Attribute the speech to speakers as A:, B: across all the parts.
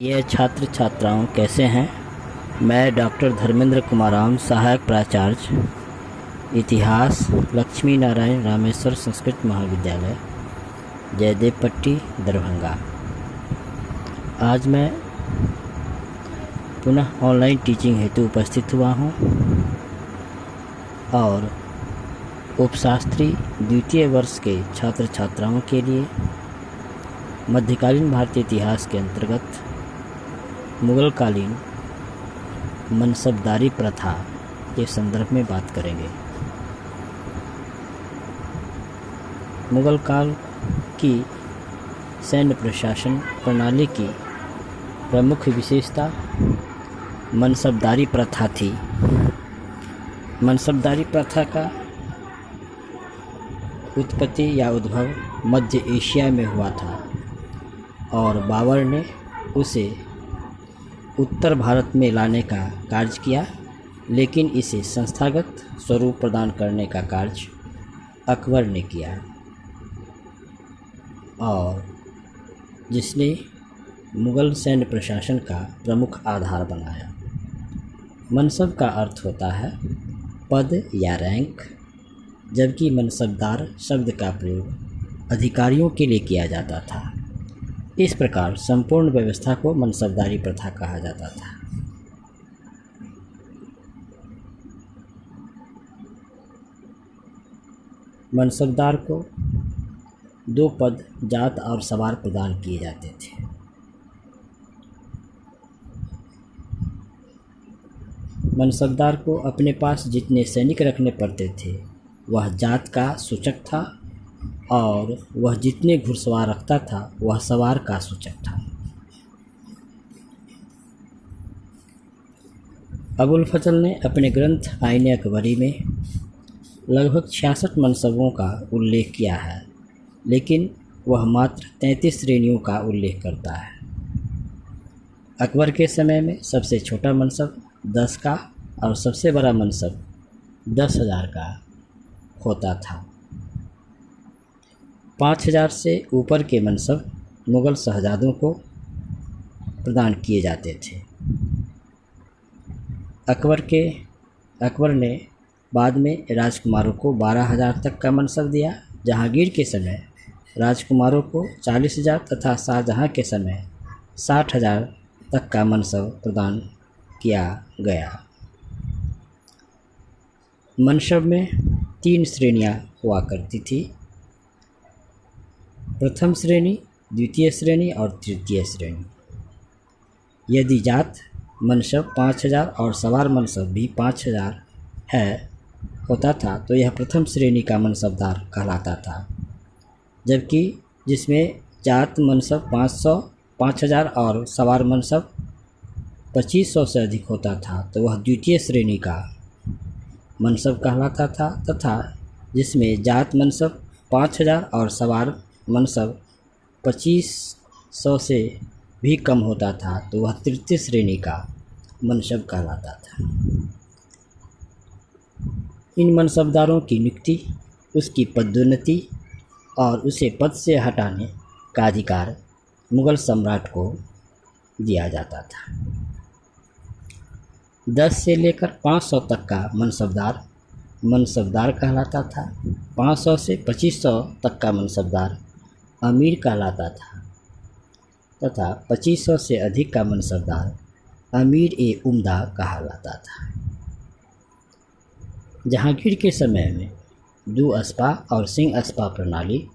A: ये छात्र छात्राओं कैसे हैं। मैं डॉक्टर धर्मेंद्र कुमार राम, सहायक प्राचार्य इतिहास, लक्ष्मी नारायण रामेश्वर संस्कृत महाविद्यालय, जयदेव पट्टी, दरभंगा। आज मैं पुनः ऑनलाइन टीचिंग हेतु उपस्थित हुआ हूँ और उपशास्त्री द्वितीय वर्ष के छात्र छात्राओं के लिए मध्यकालीन भारतीय इतिहास के अंतर्गत मुग़ल कालीन मनसबदारी प्रथा के संदर्भ में बात करेंगे। मुग़ल काल की सैन्य प्रशासन प्रणाली की प्रमुख विशेषता मनसबदारी प्रथा थी। मनसबदारी प्रथा का उत्पत्ति या उद्भव मध्य एशिया में हुआ था और बाबर ने उसे उत्तर भारत में लाने का कार्य किया, लेकिन इसे संस्थागत स्वरूप प्रदान करने का कार्य अकबर ने किया और जिसने मुग़ल सैन्य प्रशासन का प्रमुख आधार बनाया। मनसब का अर्थ होता है पद या रैंक, जबकि मनसबदार शब्द का प्रयोग अधिकारियों के लिए किया जाता था। इस प्रकार संपूर्ण व्यवस्था को मनसबदारी प्रथा कहा जाता था। मनसबदार को 2 पद जात और सवार प्रदान किए जाते थे। मनसबदार को अपने पास जितने सैनिक रखने पड़ते थे वह जात का सूचक था और वह जितने घुड़सवार रखता था वह सवार का सूचक था। अबुल फजल ने अपने ग्रंथ आईन अकबरी में लगभग 66 मनसबों का उल्लेख किया है, लेकिन वह मात्र 33 श्रेणियों का उल्लेख करता है। अकबर के समय में सबसे छोटा मनसब 10 का और सबसे बड़ा मनसब 10,000 का होता था। 5,000 से ऊपर के मनसब मुग़ल शहजादों को प्रदान किए जाते थे। अकबर ने बाद में राजकुमारों को 12,000 तक का मनसब दिया। जहांगीर के समय राजकुमारों को 40,000 तथा शाहजहां के समय 60,000 तक का मनसब प्रदान किया गया। मनसब में 3 श्रेणियां हुआ करती थी: प्रथम श्रेणी, द्वितीय श्रेणी और तृतीय श्रेणी। यदि जात मनसब 5,000 और सवार मनसब भी 5,000 होता था तो यह प्रथम श्रेणी का मनसबदार कहलाता था, जबकि जिसमें जात मनसब 5,000 और सवार मनसब 2,500 से अधिक होता था तो वह द्वितीय श्रेणी का मनसब कहलाता था, तथा जिसमें जात मनसब 5,000 और सवार मनसब 2,500 से भी कम होता था तो वह तृतीय श्रेणी का मनसब कहलाता था। इन मनसबदारों की नियुक्ति, उसकी पदोन्नति और उसे पद से हटाने का अधिकार मुग़ल सम्राट को दिया जाता था। 10 से लेकर 500 तक का मनसबदार कहलाता था। 500 से 2,500 तक का मनसबदार अमीर कहलाता था तथा 2,500 से अधिक का मनसबदार अमीर-ए-उम्दा कहलाता था। जहांगीर के समय में दो-अस्पा और सिंह-अस्पा प्रणाली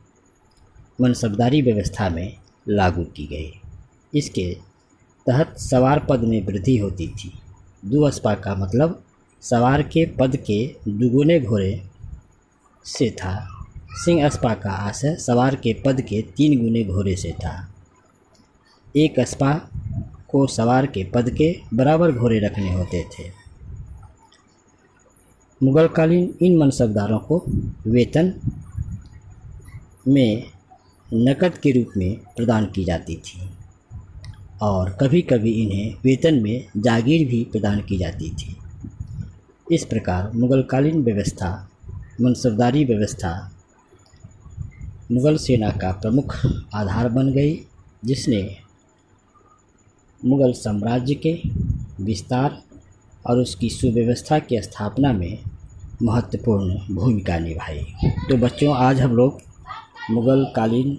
A: मनसबदारी व्यवस्था में लागू की गई। इसके तहत सवार पद में वृद्धि होती थी। दो-अस्पा का मतलब सवार के पद के दुगुने घोड़े से था। सिंह-अस्पा का आशय सवार के पद के 3 गुने घोड़े से था। एक अस्पा को सवार के पद के बराबर घोड़े रखने होते थे। मुग़लकालीन इन मनसबदारों को वेतन में नकद के रूप में प्रदान की जाती थी और कभी कभी इन्हें वेतन में जागीर भी प्रदान की जाती थी। इस प्रकार मुग़लकालीन व्यवस्था, मनसबदारी व्यवस्था मुग़ल सेना का प्रमुख आधार बन गई, जिसने मुग़ल साम्राज्य के विस्तार और उसकी सुव्यवस्था की स्थापना में महत्वपूर्ण भूमिका निभाई। तो बच्चों, आज हम लोग मुग़ल कालीन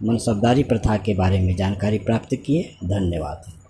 A: मनसबदारी प्रथा के बारे में जानकारी प्राप्त किए। धन्यवाद।